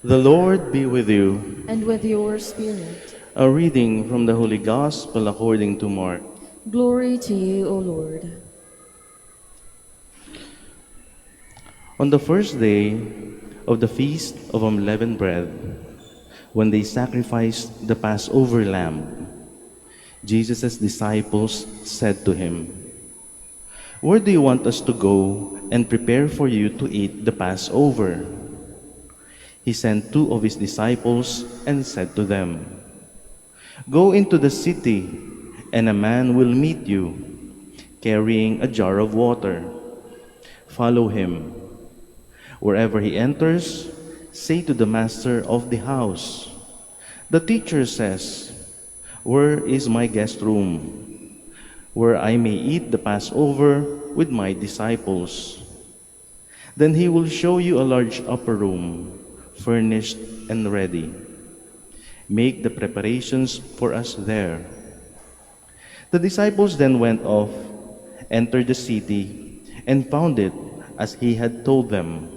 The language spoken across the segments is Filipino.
The Lord be with you. and with your spirit. A reading from the Holy Gospel according to Mark. Glory to you, O Lord. On the first day of the feast of unleavened bread, when they sacrificed the Passover lamb, Jesus' disciples said to him, "Where do you want us to go and prepare for you to eat the Passover?" He sent two of his disciples and said to them, "Go into the city, and a man will meet you, carrying a jar of water. Follow him. Wherever he enters, say to the master of the house, 'The teacher says, where is my guest room, where I may eat the Passover with my disciples?' Then he will show you a large upper room, furnished and ready. Make the preparations for us there." The disciples then went off, entered the city, and found it as he had told them.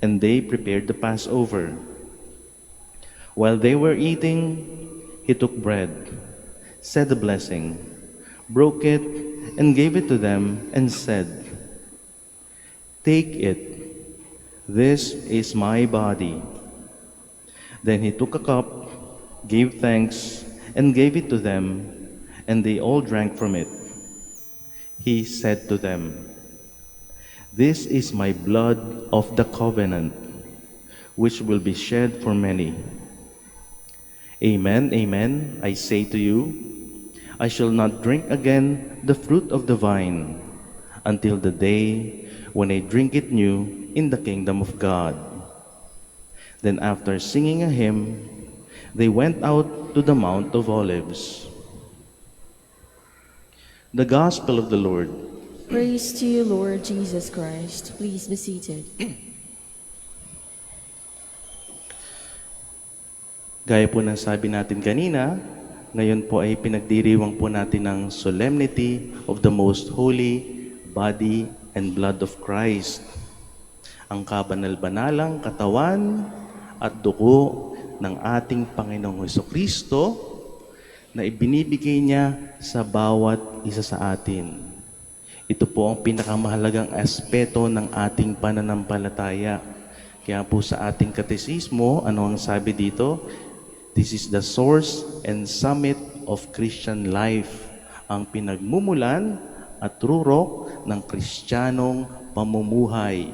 And they prepared the Passover. While they were eating, he took bread, said a blessing, broke it, and gave it to them, and said, "Take it. This is my body." Then he took a cup, gave thanks, and gave it to them, and they all drank from it. He said to them, "This is my blood of the covenant, which will be shed for many. Amen, amen, I say to you, I shall not drink again the fruit of the vine until the day when I drink it new in the kingdom of God." Then after singing a hymn, they went out to the Mount of Olives. The Gospel of the Lord. Praise to you, Lord Jesus Christ. Please be seated. Gaya po ng sabi natin kanina, ngayon po ay pinagdiriwang po natin ng Solemnity of the Most Holy Body and Blood of Christ. Ang kabanal-banalang katawan at dugo ng ating Panginoong Hesukristo na ibinibigay niya sa bawat isa sa atin. Ito po ang pinakamahalagang aspeto ng ating pananampalataya. Kaya po sa ating katesismo, ano ang sabi dito? This is the source and summit of Christian life, ang pinagmumulan at rurok ng Kristiyanong pamumuhay.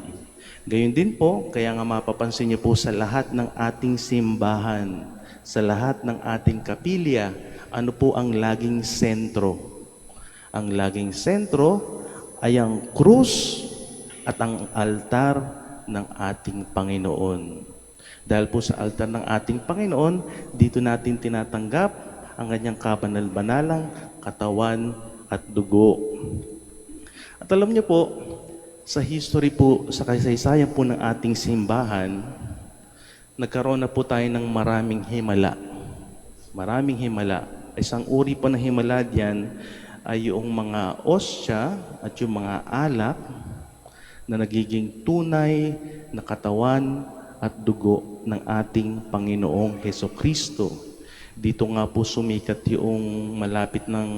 Gayon din po, kaya nga mapapansin niyo po sa lahat ng ating simbahan, sa lahat ng ating kapilya, ano po ang laging sentro? Ang laging sentro ay ang krus at ang altar ng ating Panginoon. Dahil po sa altar ng ating Panginoon, dito natin tinatanggap ang kanyang kabanal-banalang katawan at dugo. At alam niyo po, sa history po, sa kasaysayan po ng ating simbahan, nagkaroon na po tayo ng maraming himala. Maraming himala. Isang uri po ng himala diyan ay yung mga osya at yung mga alak na nagiging tunay na katawan at dugo ng ating Panginoong Hesukristo. Dito nga po sumikat yung malapit ng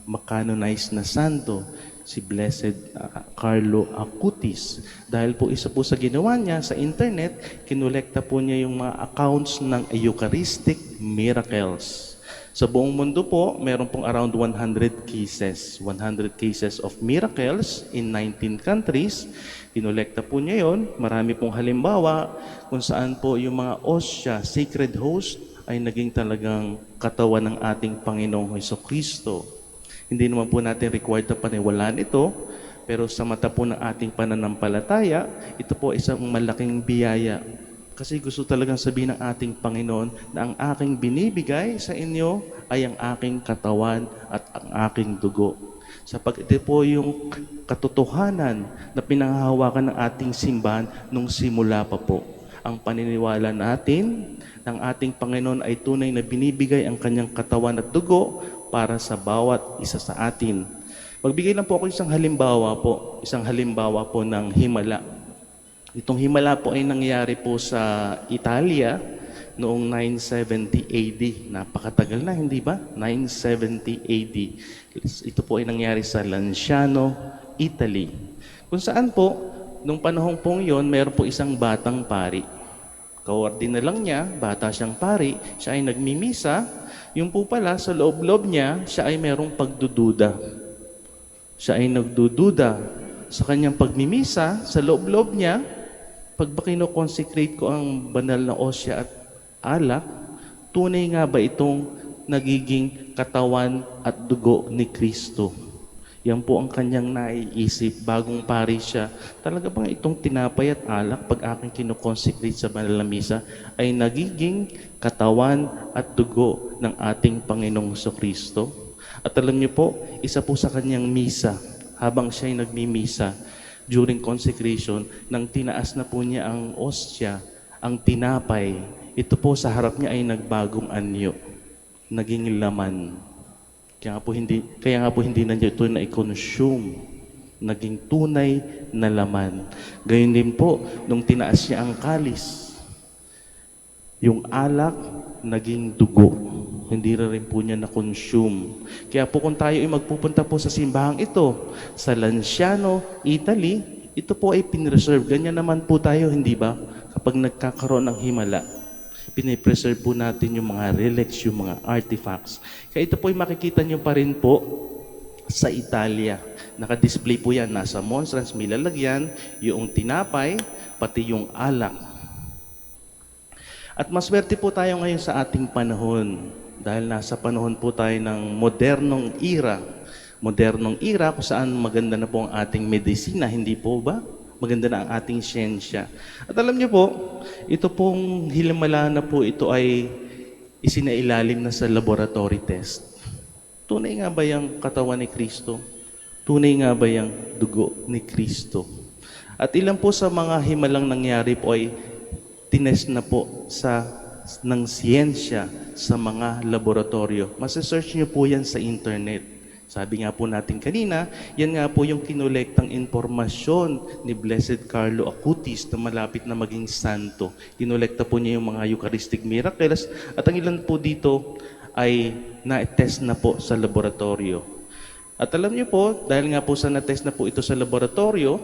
makanonize na santo, si Blessed Carlo Acutis. Dahil po isa po sa ginawa niya sa internet, kinolekta po niya yung mga accounts ng Eucharistic miracles. Sa buong mundo po, meron pong around 100 cases. 100 cases of miracles in 19 countries. Kinolekta po niya yon. Marami pong halimbawa kung saan po yung mga osya, sacred host, ay naging talagang katawan ng ating Panginoong Hesukristo. Hindi naman po natin required na paniwalaan ito, pero sa mata po ng ating pananampalataya, ito po isang malaking biyaya. Kasi gusto talagang sabihin ng ating Panginoon na ang aking binibigay sa inyo ay ang aking katawan at ang aking dugo. Sapagkat ito po yung katotohanan na pinanghahawakan ng ating simbahan nung simula pa po. Ang paniniwala natin ng ating Panginoon ay tunay na binibigay ang kanyang katawan at dugo para sa bawat isa sa atin. Magbigay lang po ako isang halimbawa po ng himala. Itong himala po ay nangyari po sa Italia noong 970 AD. Napakatagal na, hindi ba? 970 AD. Ito po ay nangyari sa Lanciano, Italy. Kung saan po, nung panahon pong yon, mayroon po isang batang pari. Kaordina lang niya, bata siyang pari, siya ay nagmimisa. Yung po pala, sa loob-loob niya, siya ay mayroong pagdududa. Siya ay nagdududa sa kanyang pagmimisa, sa loob-loob niya, pag ba kinoconsecrate ko ang banal na osya at alak, tunay nga ba itong nagiging katawan at dugo ni Kristo? Yan po ang kanyang naiisip, bagong pari siya. Talaga bang itong tinapay at alak, pag aking kinoconsecrate sa banal na misa, ay nagiging katawan at dugo ng ating Panginoong Kristo? At alam niyo po, isa po sa kanyang misa, habang siya ay nagmimisa, during consecration, nang tinaas na po niya ang ostya, ang tinapay, ito po sa harap niya ay nagbagong anyo, naging laman. Kaya nga po hindi na niya ito na-consume, naging tunay na laman. Gayon din po, nung tinaas niya ang kalis, yung alak, naging dugo. Hindi rin po niya na-consume. Kaya po kung tayo ay magpupunta po sa simbahang ito, sa Lanciano, Italy, ito po ay pinreserve. Ganyan naman po tayo, hindi ba? Kapag nagkakaroon ng himala, pinipreserve po natin yung mga relics, yung mga artifacts. Kaya ito po ay makikita nyo pa rin po sa Italia. Naka-display po yan. Nasa monstrance, may lalagyan, yung tinapay, pati yung alak. At maswerte po tayo ngayon sa ating panahon. Dahil nasa panahon po tayo ng modernong era. Modernong era kung saan maganda na po ang ating medisina, hindi po ba? Maganda na ang ating siyensya. At alam niyo po, ito pong hilimala na po ito ay isinailalim na sa laboratory test. Tunay nga ba yung katawan ni Kristo? Tunay nga ba yung dugo ni Kristo? At ilan po sa mga himalang nangyari po ay tinest na po ng siyensya sa mga laboratorio. Masa-search niyo po yan sa internet. Sabi nga po natin kanina, yan nga po yung kinulektang informasyon ni Blessed Carlo Acutis na malapit na maging santo. Kinolekta po niya yung mga Eucharistic miracles at ang ilan po dito ay na-test na po sa laboratorio. At alam niyo po, dahil nga po sa na-test na po ito sa laboratorio,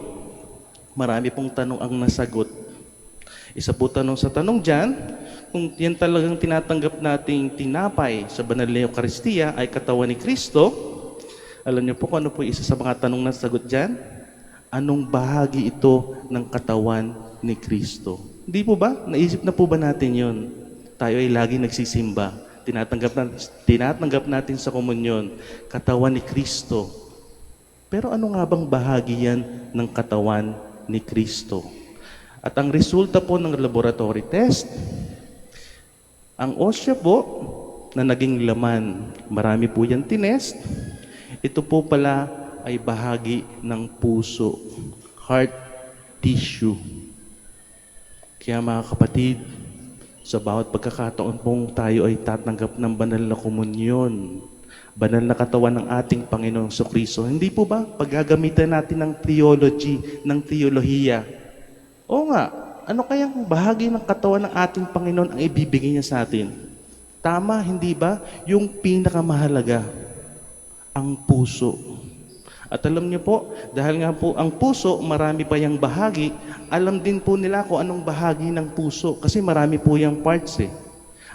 marami pong tanong ang nasagot. Isa po tanong sa tanong dyan, kung yan talagang tinatanggap nating tinapay sa banal na Eucharistia ay katawan ni Kristo, alam niyo po kung ano po isa sa mga tanong na sagot dyan? Anong bahagi ito ng katawan ni Kristo? Hindi po ba? Naisip na po ba natin yon? Tayo ay lagi nagsisimba. Tinatanggap natin sa komunyon, katawan ni Kristo. Pero ano nga bang bahagi yan ng katawan ni Kristo? At ang resulta po ng laboratory test, ang osya po na naging laman, marami po yan tinest. Ito po pala ay bahagi ng puso, heart tissue. Kaya mga kapatid, sa bawat pagkakataon pong tayo ay tatanggap ng banal na komunyon, banal na katawan ng ating Panginoong Kristo, hindi po ba paggagamitan natin ng theology, ng theolohiya? Oo nga, ano kayang bahagi ng katawan ng ating Panginoon ang ibibigay niya sa atin? Tama, hindi ba? Yung pinakamahalaga, ang puso. At alam niyo po, dahil nga po ang puso, marami pa yung bahagi, alam din po nila kung anong bahagi ng puso. Kasi marami po yung parts eh.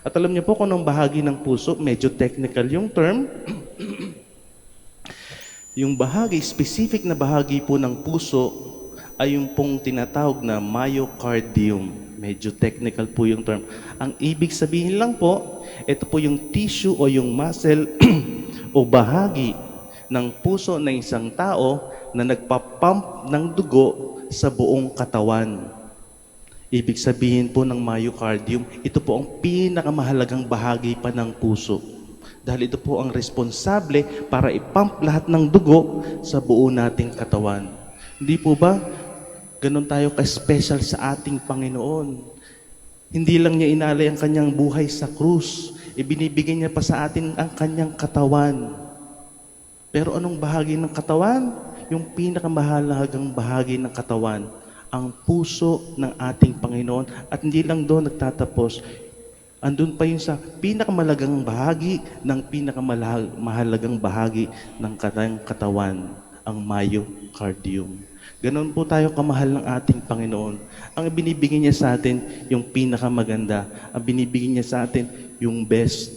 At alam niyo po kung anong bahagi ng puso, medyo technical yung term. Yung bahagi, specific na bahagi po ng puso, ay yung pong tinatawag na myocardium. Medyo technical po yung term. Ang ibig sabihin lang po, ito po yung tissue o yung muscle o bahagi ng puso ng isang tao na nagpapump ng dugo sa buong katawan. Ibig sabihin po ng myocardium, ito po ang pinakamahalagang bahagi pa ng puso. Dahil ito po ang responsable para ipump lahat ng dugo sa buo nating katawan. Hindi po ba? Ganon tayo ka-special sa ating Panginoon. Hindi lang niya inalay ang kanyang buhay sa krus. Ibinibigay niya pa sa atin ang kanyang katawan. Pero anong bahagi ng katawan? Yung pinakamahalagang bahagi ng katawan ang puso ng ating Panginoon. At hindi lang doon nagtatapos, andun pa yun sa pinakamalagang bahagi ng pinakamahalagang bahagi ng kanyang katawan, ang myocardium. Ganon po tayo kamahal ng ating Panginoon. Ang binibigyan niya sa atin yung pinakamaganda. Ang binibigyan niya sa atin yung best.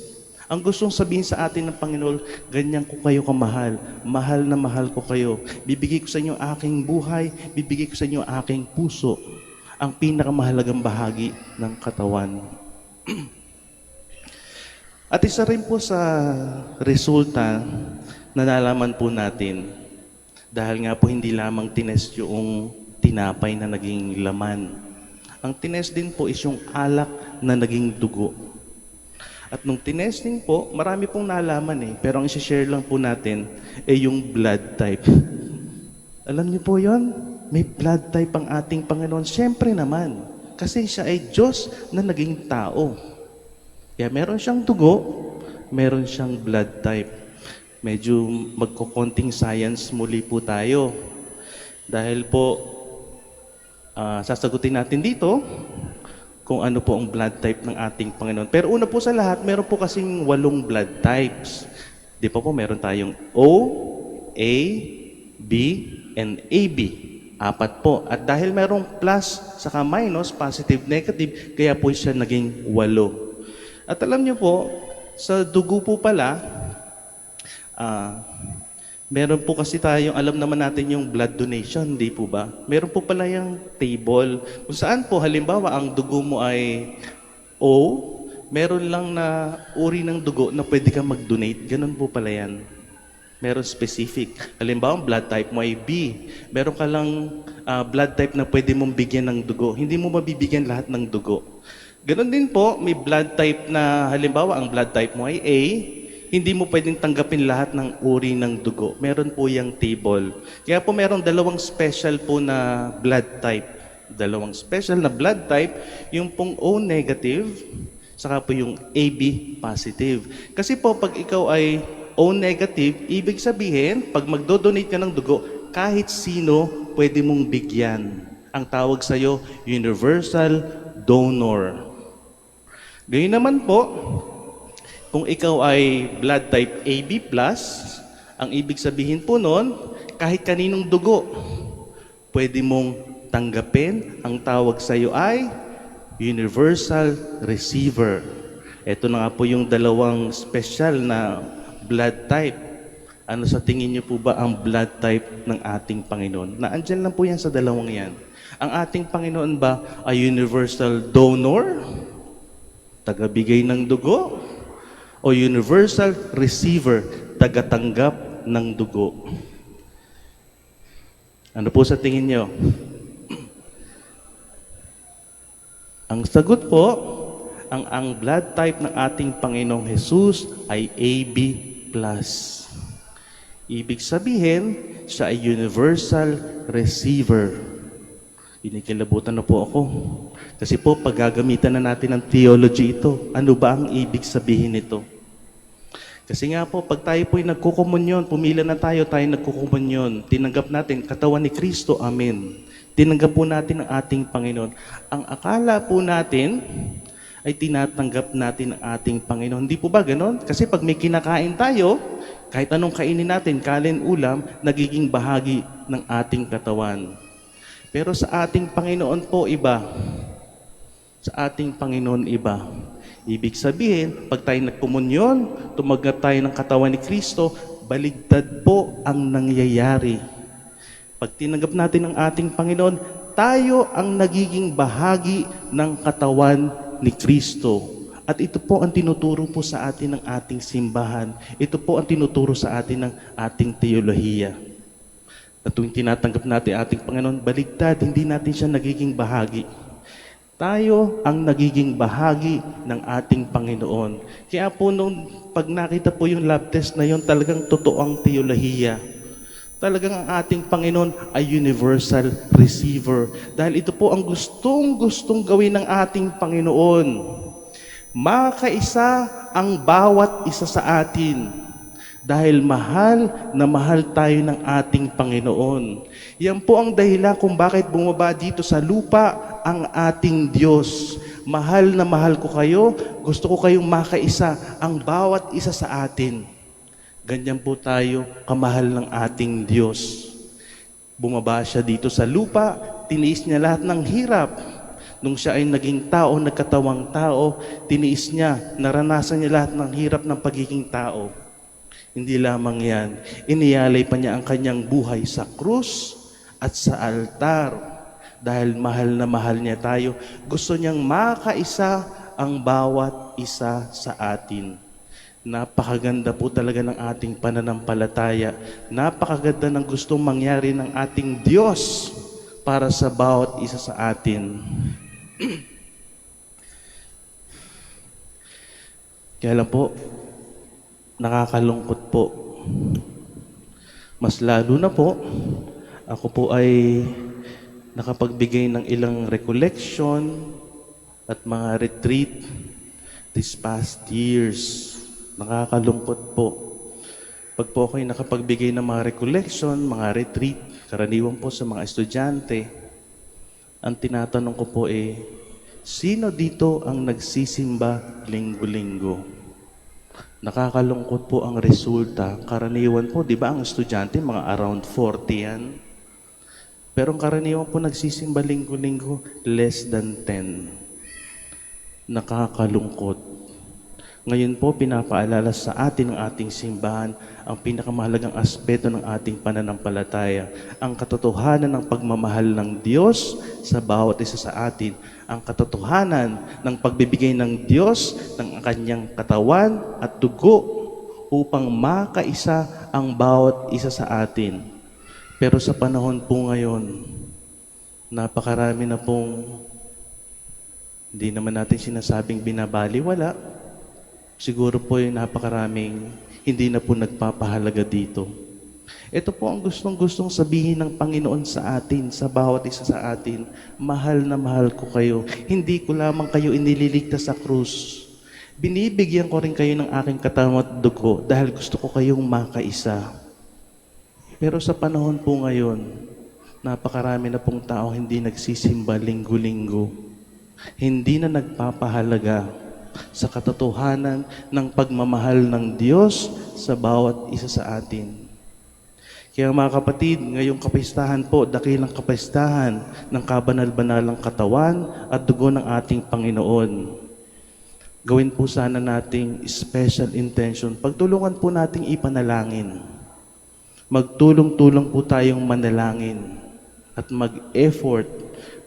Ang gustong sabihin sa atin ng Panginoon, ganyan ko kayo kamahal. Mahal na mahal ko kayo. Bibigay ko sa inyo aking buhay. Bibigay ko sa inyo aking puso. Ang pinakamahalagang bahagi ng katawan. At isa rin po sa resulta na nalaman po natin, dahil nga po hindi lamang tinest yung tinapay na naging laman. Ang tinest din po is yung alak na naging dugo. At nung tinesting po, marami pong nalaman pero ang isi-share lang po natin ay yung blood type. Alam niyo po yon? May blood type ang ating Panginoon. Siyempre naman, kasi siya ay Diyos na naging tao. Kaya meron siyang dugo, meron siyang blood type. Medyo magkukonting science muli po tayo. Dahil po, sasagutin natin dito kung ano po ang blood type ng ating Panginoon. Pero una po sa lahat, meron po kasing 8 blood types. Di pa po, meron tayong O, A, B, and AB. 4 po. At dahil merong plus, saka minus, positive, negative, kaya po siya naging 8. At alam niyo po, sa dugo po pala, meron po kasi tayong, alam naman natin yung blood donation, di po ba? Meron po pala yung table, kung saan po, halimbawa, ang dugo mo ay O, meron lang na uri ng dugo na pwede kang mag-donate. Ganun po pala yan. Meron specific. Halimbawa, ang blood type mo ay B. Meron ka lang blood type na pwede mong bigyan ng dugo. Hindi mo mabibigyan lahat ng dugo. Ganun din po, may blood type na, halimbawa, ang blood type mo ay A, hindi mo pwedeng tanggapin lahat ng uri ng dugo. Meron po yung table. Kaya po merong 2 special po na blood type. 2 special na blood type, yung pong O negative, saka po yung AB positive. Kasi po pag ikaw ay O negative, ibig sabihin, pag magdodonate ka ng dugo, kahit sino pwede mong bigyan. Ang tawag sa'yo, universal donor. Gayun naman po, kung ikaw ay blood type AB+, ang ibig sabihin po nun, kahit kaninong dugo, pwede mong tanggapin. Ang tawag sa iyo ay universal receiver. Ito na nga po yung 2 special na blood type. Ano sa tingin niyo po ba ang blood type ng ating Panginoon? Naandyan lang po yan sa 2 yan. Ang ating Panginoon ba ay universal donor? Tagabigay ng dugo? O universal receiver, tagatanggap ng dugo? Ano po sa tingin nyo? Ang sagot po, ang blood type ng ating Panginoong Jesus ay AB+. Ibig sabihin, siya ay universal receiver. Inikilabutan na po ako. Kasi po, pag gagamitan na natin ng theology ito, ano ba ang ibig sabihin nito? Kasi nga po, pag tayo po'y nagkukumunyon, pumila na tayo nagkukumunyon, tinanggap natin katawan ni Kristo, amen. Tinanggap po natin ang ating Panginoon. Ang akala po natin ay tinatanggap natin ang ating Panginoon. Hindi po ba ganon? Kasi pag may kinakain tayo, kahit anong kainin natin, kanin, ulam, nagiging bahagi ng ating katawan. Pero sa ating Panginoon po iba. Sa ating Panginoon iba. Ibig sabihin, pag tayo nagkomunyon, tumagat tayo ng katawan ni Kristo, baligtad po ang nangyayari. Pag tinanggap natin ang ating Panginoon, tayo ang nagiging bahagi ng katawan ni Kristo. At ito po ang tinuturo po sa atin ng ating simbahan. Ito po ang tinuturo sa atin ng ating teolohiya. At tuwing tinatanggap natin ating Panginoon, baligtad, hindi natin siya nagiging bahagi. Tayo ang nagiging bahagi ng ating Panginoon. Kaya po nung pag nakita po yung lab test na yun, talagang totoo ang teolohiya. Talagang ang ating Panginoon ay universal receiver. Dahil ito po ang gustong gawin ng ating Panginoon. Makaisa ang bawat isa sa atin. Dahil mahal na mahal tayo ng ating Panginoon. Yan po ang dahilan kung bakit bumaba dito sa lupa ang ating Diyos. Mahal na mahal ko kayo, gusto ko kayong makaisa, ang bawat isa sa atin. Ganyan po tayo kamahal ng ating Diyos. Bumaba siya dito sa lupa, tiniis niya lahat ng hirap. Nung siya ay naging tao, nagkatawang tao, tiniis niya, naranasan niya lahat ng hirap ng pagiging tao. Hindi lamang yan, iniyalay pa niya ang kanyang buhay sa krus at sa altar. Dahil mahal na mahal niya tayo, gusto niyang makaisa ang bawat isa sa atin. Napakaganda po talaga ng ating pananampalataya. Napakaganda ng gustong mangyari ng ating Diyos para sa bawat isa sa atin. Kaya lang po, nakakalungkot po. Mas lalo na po, ako po ay nakapagbigay ng ilang recollection at mga retreat these past years. Nakakalungkot po. Pag po ako'y nakapagbigay ng mga recollection, mga retreat, karaniwan po sa mga estudyante, ang tinatanong ko po sino dito ang nagsisimba linggo-linggo? Nakakalungkot po ang resulta. Karaniwan po, di ba ang estudyante, mga around 40 yan. Pero ang karaniwan po nagsisimba linggo-linggo, less than 10. Nakakalungkot. Ngayon po, pinapaalala sa atin ng ating simbahan ang pinakamahalagang aspeto ng ating pananampalataya. Ang katotohanan ng pagmamahal ng Diyos sa bawat isa sa atin. Ang katotohanan ng pagbibigay ng Diyos ng kanyang katawan at dugo upang makaisa ang bawat isa sa atin. Pero sa panahon po ngayon, napakarami na pong hindi naman natin sinasabing binabaliwala. Siguro po yung napakaraming hindi na po nagpapahalaga dito. Ito po ang gustong sabihin ng Panginoon sa atin, sa bawat isa sa atin. Mahal na mahal ko kayo. Hindi ko lamang kayo inililigtas sa krus. Binibigyan ko rin kayo ng aking katawan at dugo dahil gusto ko kayong makaisa. Pero sa panahon po ngayon, napakarami na pong tao hindi nagsisimba linggo-linggo. Hindi na nagpapahalaga sa katotohanan ng pagmamahal ng Diyos sa bawat isa sa atin. Kaya mga kapatid, ngayong kapistahan po, dakilang kapistahan ng kabanal-banalang katawan at dugo ng ating Panginoon. Gawin po sana nating special intention. Pagtulungan po nating ipanalangin. Magtulong-tulong po tayong manalangin at mag-effort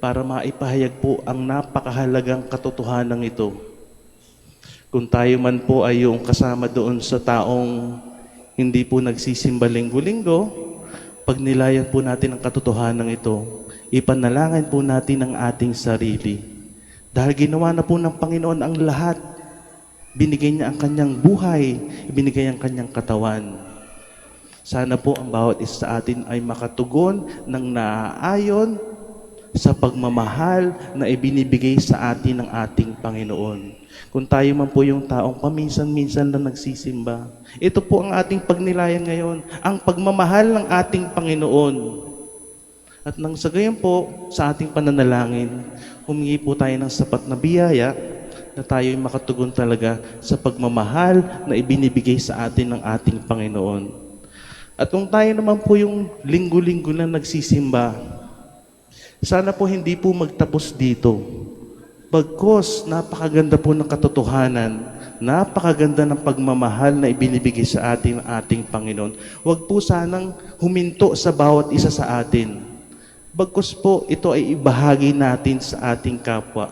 para maipahayag po ang napakahalagang katotohanan ito. Kung tayo man po ay yung kasama doon sa taong hindi po nagsisimba linggo-linggo, pag nilayan po natin ang katotohanan ito, ipanalangin po natin ang ating sarili. Dahil ginawa na po ng Panginoon ang lahat. Binigay niya ang kanyang buhay, ibinigay ang kanyang katawan. Sana po ang bawat isa sa atin ay makatugon ng naaayon sa pagmamahal na ibinibigay sa atin ng ating Panginoon. Kung tayo man po yung taong paminsan-minsan na nagsisimba, ito po ang ating pagnilayan ngayon, ang pagmamahal ng ating Panginoon. At nang sa gayon po, sa ating pananalangin, humingi po tayo ng sapat na biyaya na tayo'y makatugon talaga sa pagmamahal na ibinibigay sa atin ng ating Panginoon. At kung tayo naman po yung linggo-linggo na nagsisimba, sana po hindi po magtapos dito. Bagkus, napakaganda po ng katotohanan, napakaganda ng pagmamahal na ibinibigay sa atin ng ating Panginoon. Huwag po sanang huminto sa bawat isa sa atin. Bagkus po, ito ay ibahagi natin sa ating kapwa.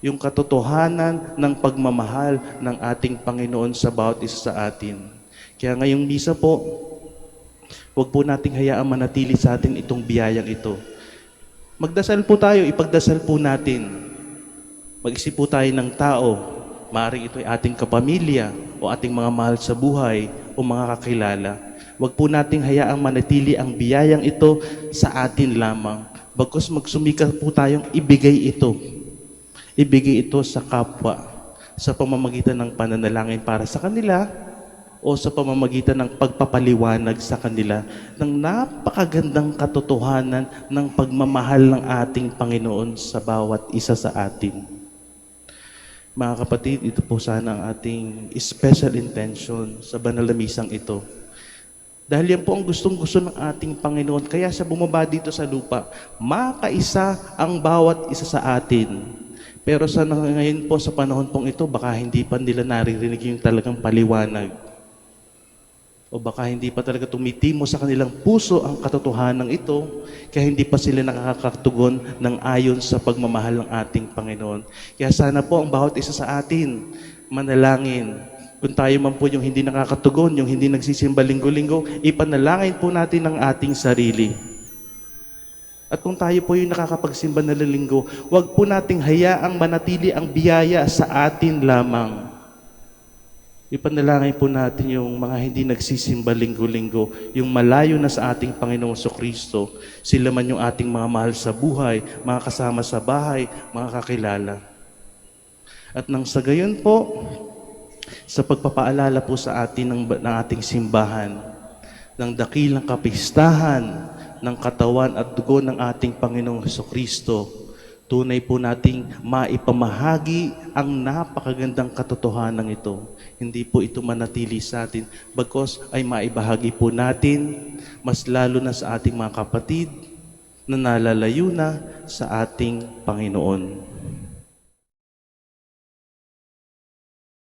Yung katotohanan ng pagmamahal ng ating Panginoon sa bawat isa sa atin. Kaya ngayong misa po, huwag po nating hayaang manatili sa atin itong biyayang ito. Magdasal po tayo, ipagdasal po natin. Mag-isip po tayo ng tao, maaaring ito ay ating kapamilya o ating mga mahal sa buhay o mga kakilala. Huwag po nating hayaang manatili ang biyayang ito sa atin lamang. Bagkus magsumika po tayong ibigay ito. Ibigay ito sa kapwa sa pamamagitan ng pananalangin para sa kanila o sa pamamagitan ng pagpapaliwanag sa kanila ng napakagandang katotohanan ng pagmamahal ng ating Panginoon sa bawat isa sa atin. Mga kapatid, ito po sana ang ating special intention sa banal na misang ito. Dahil yan po ang gustong-gusto ng ating Panginoon. Kaya siya bumaba dito sa lupa. Makaisa ang bawat isa sa atin. Pero sa ngayon po, sa panahon pong ito, baka hindi pa nila naririnig yung talagang paliwanag. O baka hindi pa talaga tumitimo sa kanilang puso ang katotohanan ito, kaya hindi pa sila nakakatugon ng ayon sa pagmamahal ng ating Panginoon. Kaya sana po ang bawat isa sa atin manalangin. Kung tayo man po yung hindi nakakatugon, yung hindi nagsisimba linggo-linggo, ipanalangin po natin ang ating sarili. At kung tayo po yung nakakapagsimba na linggo, huwag po nating hayaang manatili ang biyaya sa atin lamang. Ipanalangin po natin yung mga hindi nagsisimba linggo-linggo, yung malayo na sa ating Panginoong Kristo. Sila man yung ating mga mahal sa buhay, mga kasama sa bahay, mga kakilala. At nang sa gayon po, sa pagpapaalala po sa atin ng ating simbahan, ng dakilang kapistahan ng katawan at dugo ng ating Panginoong Kristo, tunay po nating maipamahagi ang napakagandang katotohanan ito. Hindi po ito manatili sa atin, bagkus ay maibahagi po natin, mas lalo na sa ating mga kapatid na nalalayo na sa ating Panginoon.